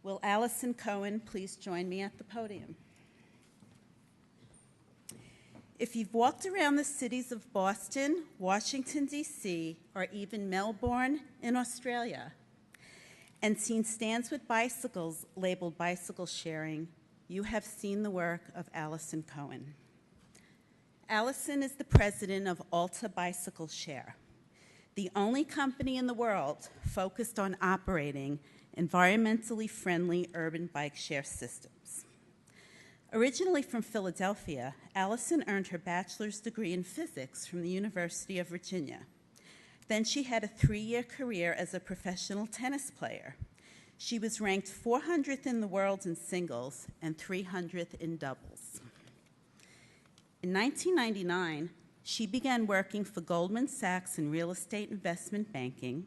Will Alison Cohen please join me at the podium? If you've walked around the cities of Boston, Washington, D.C., or even Melbourne in Australia, and seen stands with bicycles labeled bicycle sharing, you have seen the work of Alison Cohen. Alison is the president of Alta Bicycle Share, the only company in the world focused on operating environmentally friendly urban bike share systems. Originally from Philadelphia, Alison earned her bachelor's degree in physics from the University of Virginia. Then she had a 3-year career as a professional tennis player. She was ranked 400th in the world in singles and 300th in doubles. In 1999, she began working for Goldman Sachs in real estate investment banking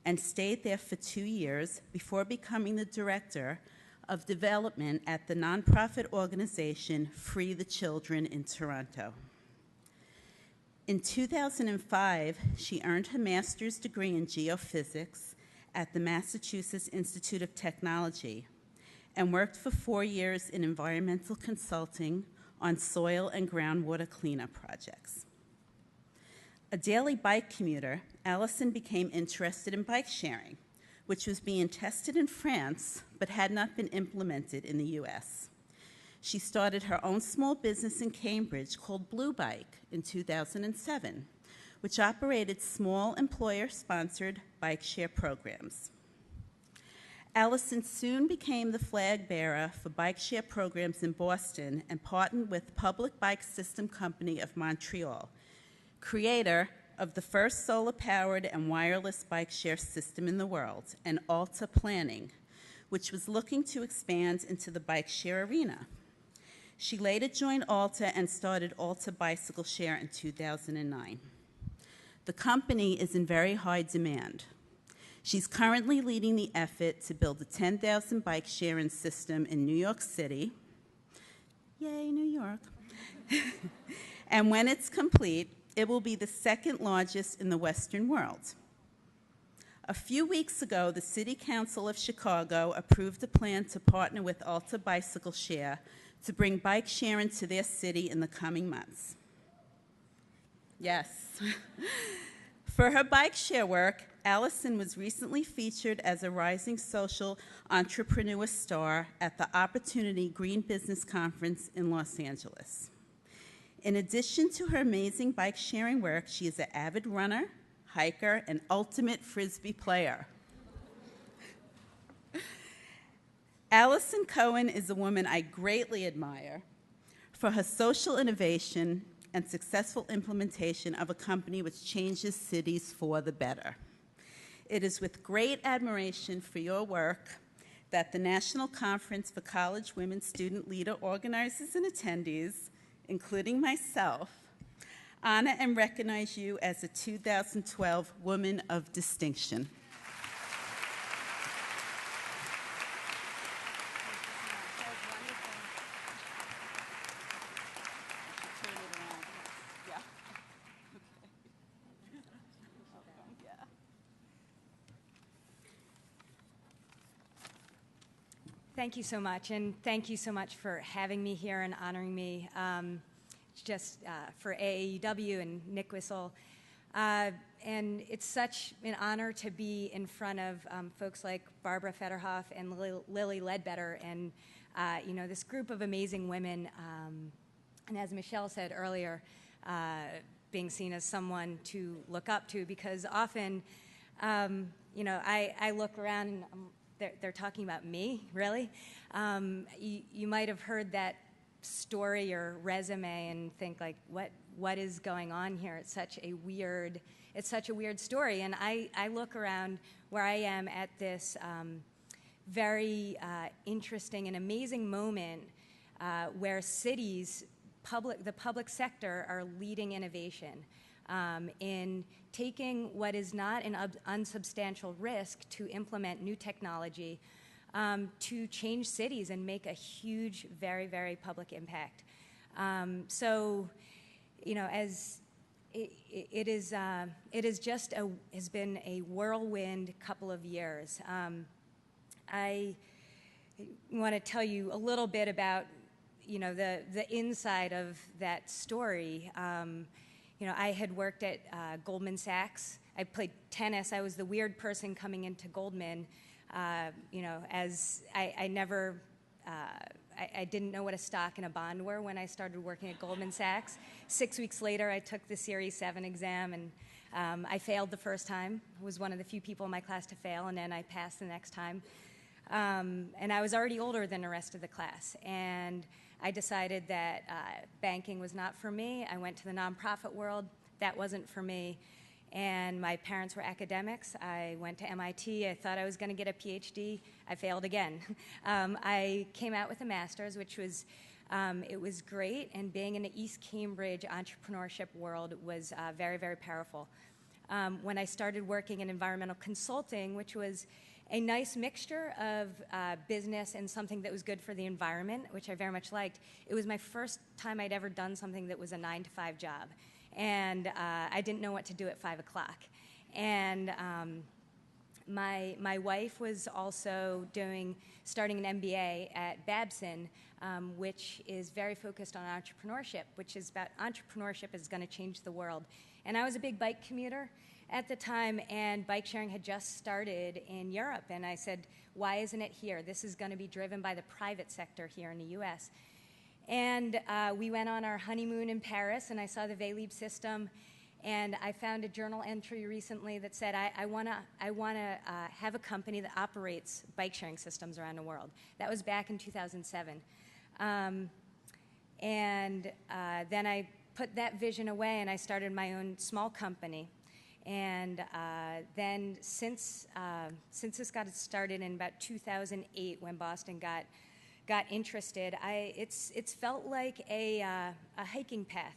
and stayed there for 2 years before becoming the director of development at the nonprofit organization Free the Children in Toronto. In 2005, she earned her master's degree in geophysics at the Massachusetts Institute of Technology and worked for 4 years in environmental consulting on soil and groundwater cleanup projects. A daily bike commuter, Alison became interested in bike sharing, which was being tested in France but had not been implemented in the US. She started her own small business in Cambridge called Blue Bike in 2007, which operated small employer-sponsored bike share programs. Alison soon became the flag bearer for bike share programs in Boston and partnered with Public Bike System Company of Montreal, creator of the first solar-powered and wireless bike share system in the world, and Alta Planning, which was looking to expand into the bike share arena. She later joined Alta and started Alta Bicycle Share in 2009. The company is in very high demand. She's currently leading the effort to build a 10,000 bike sharing system in New York City. Yay, New York. And when it's complete, it will be the second largest in the Western world. A few weeks ago, the City Council of Chicago approved a plan to partner with Alta Bicycle Share to bring bike sharing to their city in the coming months. Yes. For her bike share work, Alison was recently featured as a rising social entrepreneur star at the Opportunity Green Business Conference in Los Angeles. In addition to her amazing bike sharing work, she is an avid runner, hiker, and ultimate Frisbee player. Alison Cohen is a woman I greatly admire for her social innovation and successful implementation of a company which changes cities for the better. It is with great admiration for your work that the National Conference for College Women Student Leader Organizers and Attendees, including myself, honor and recognize you as a 2012 Woman of Distinction. Thank you so much, and thank you so much for having me here and honoring me, just for AAUW and Nick Whistle. And it's such an honor to be in front of folks like Barbara Federhoff and Lily Ledbetter and this group of amazing women. And as Michelle said earlier, being seen as someone to look up to, because often, I look around and they're talking about me, really? You might have heard that story or resume and think, like, what is going on here? It's such a weird story. And I look around where I am at this very interesting and amazing moment where cities, the public sector, are leading innovation in taking what is not an unsubstantial risk to implement new technology to change cities and make a huge, very, very public impact. So, as it has been a whirlwind couple of years. I want to tell you a little bit about, the inside of that story. I had worked at Goldman Sachs. I played tennis. I was the weird person coming into Goldman. As I never, I didn't know what a stock and a bond were when I started working at Goldman Sachs. 6 weeks later, I took the Series 7 exam, and I failed the first time. I was one of the few people in my class to fail, and then I passed the next time. And I was already older than the rest of the class. And I decided that banking was not for me. I went to the nonprofit world. That wasn't for me. And my parents were academics. I went to MIT. I thought I was going to get a PhD. I failed again. I came out with a master's, which was, it was great. And being in the East Cambridge entrepreneurship world was very, very powerful. When I started working in environmental consulting, which was a nice mixture of business and something that was good for the environment, which I very much liked, it was my first time I'd ever done something that was a 9-to-5 job. And I didn't know what to do at 5 o'clock. And my wife was also starting an MBA at Babson, which is very focused on entrepreneurship, which is about entrepreneurship is going to change the world. And I was a big bike commuter at the time, and bike sharing had just started in Europe. And I said, why isn't it here? This is going to be driven by the private sector here in the US. And we went on our honeymoon in Paris, and I saw the Vélib system, and I found a journal entry recently that said, I want to have a company that operates bike sharing systems around the world. That was back in 2007. Then I put that vision away, and I started my own small company. And then since this got started in about 2008, when Boston got interested, it's felt like a hiking path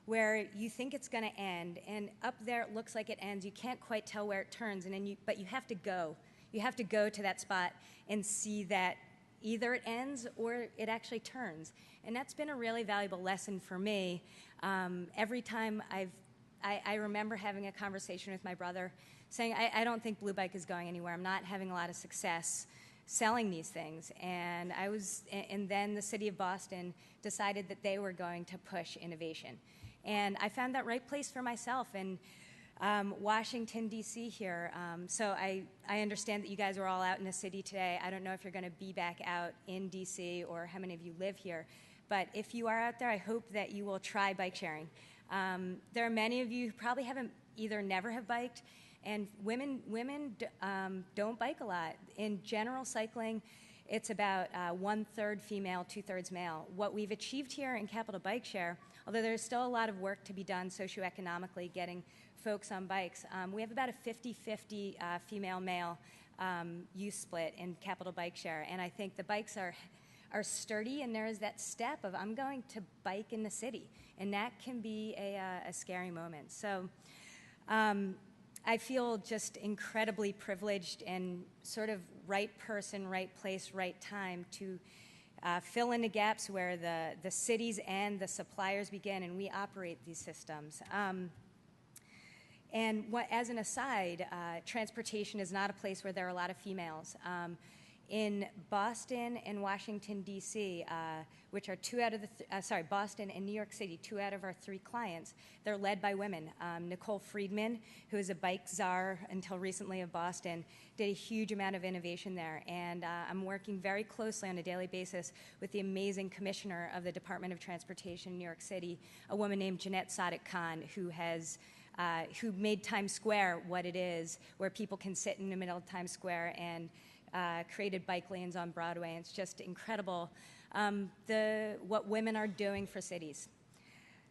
where you think it's going to end, and up there it looks like it ends. You can't quite tell where it turns, but you have to go. You have to go to that spot and see that either it ends or it actually turns. And that's been a really valuable lesson for me. Every time I remember having a conversation with my brother saying, I don't think Blue Bike is going anywhere. I'm not having a lot of success selling these things. And then the city of Boston decided that they were going to push innovation. And I found that right place for myself in Washington, D.C. here. So I understand that you guys are all out in the city today. I don't know if you're going to be back out in D.C. or how many of you live here. But if you are out there, I hope that you will try bike sharing. There are many of you who probably never have biked, and women don't bike a lot. In general cycling, it's about 1/3 female, 2/3 male. What we've achieved here in Capital Bikeshare, although there's still a lot of work to be done socioeconomically getting folks on bikes, we have about a 50-50 female-male use split in Capital Bikeshare, and I think the bikes are sturdy, and there is that step of I'm going to bike in the city, and that can be a scary moment. So I feel just incredibly privileged and sort of right person, right place, right time to fill in the gaps where the cities and the suppliers begin, and we operate these systems. As an aside, transportation is not a place where there are a lot of females. In Boston and Washington, D.C., which are Boston and New York City, 2 out of our 3 clients, they're led by women. Nicole Friedman, who is a bike czar until recently of Boston, did a huge amount of innovation there. And I'm working very closely on a daily basis with the amazing commissioner of the Department of Transportation in New York City, a woman named Jeanette Sadiq Khan, who made Times Square what it is, where people can sit in the middle of Times Square, and created bike lanes on Broadway. And it's just incredible what women are doing for cities.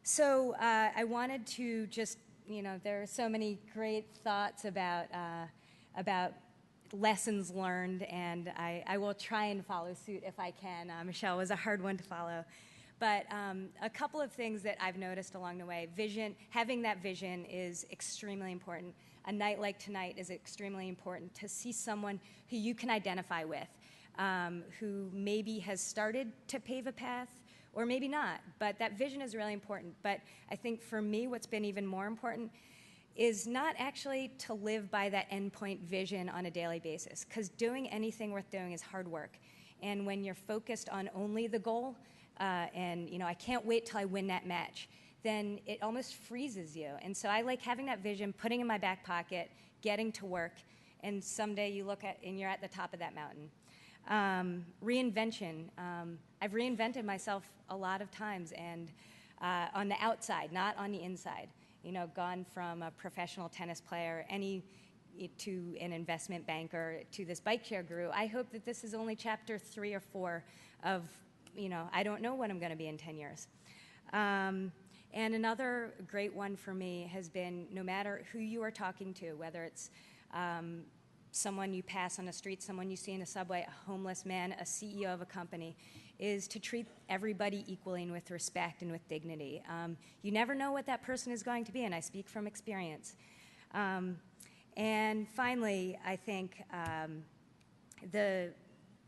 So I wanted to just, there are so many great thoughts about lessons learned, and I will try and follow suit if I can. Michelle was a hard one to follow. But a couple of things that I've noticed along the way. Having that vision is extremely important. A night like tonight is extremely important to see someone who you can identify with, who maybe has started to pave a path, or maybe not. But that vision is really important. But I think for me, what's been even more important is not actually to live by that endpoint vision on a daily basis, because doing anything worth doing is hard work. And when you're focused on only the goal, and I can't wait till I win that match, then it almost freezes you. And so I like having that vision, putting it in my back pocket, getting to work, and someday you look at and you're at the top of that mountain. Reinvention. I've reinvented myself a lot of times, and on the outside, not on the inside. Gone from a professional tennis player to an investment banker to this bike share guru. I hope that this is only chapter 3 or 4 of, I don't know what I'm going to be in 10 years. And another great one for me has been, no matter who you are talking to, whether it's someone you pass on the street, someone you see in the subway, a homeless man, a CEO of a company, is to treat everybody equally and with respect and with dignity. You never know what that person is going to be, and I speak from experience. And finally, I think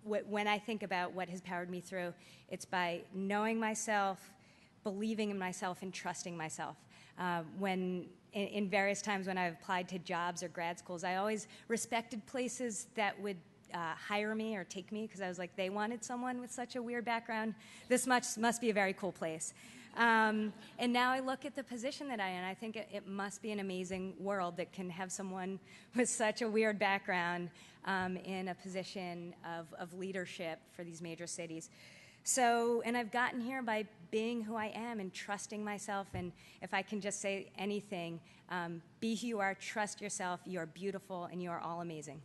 when I think about what has powered me through, it's by knowing myself, believing in myself, and trusting myself. In various times when I've applied to jobs or grad schools, I always respected places that would hire me or take me, because I was like, they wanted someone with such a weird background. This must be a very cool place. And now I look at the position that I'm in, and I think it must be an amazing world that can have someone with such a weird background in a position of leadership for these major cities. And I've gotten here by being who I am and trusting myself. And if I can just say anything, be who you are, trust yourself, you are beautiful, and you are all amazing.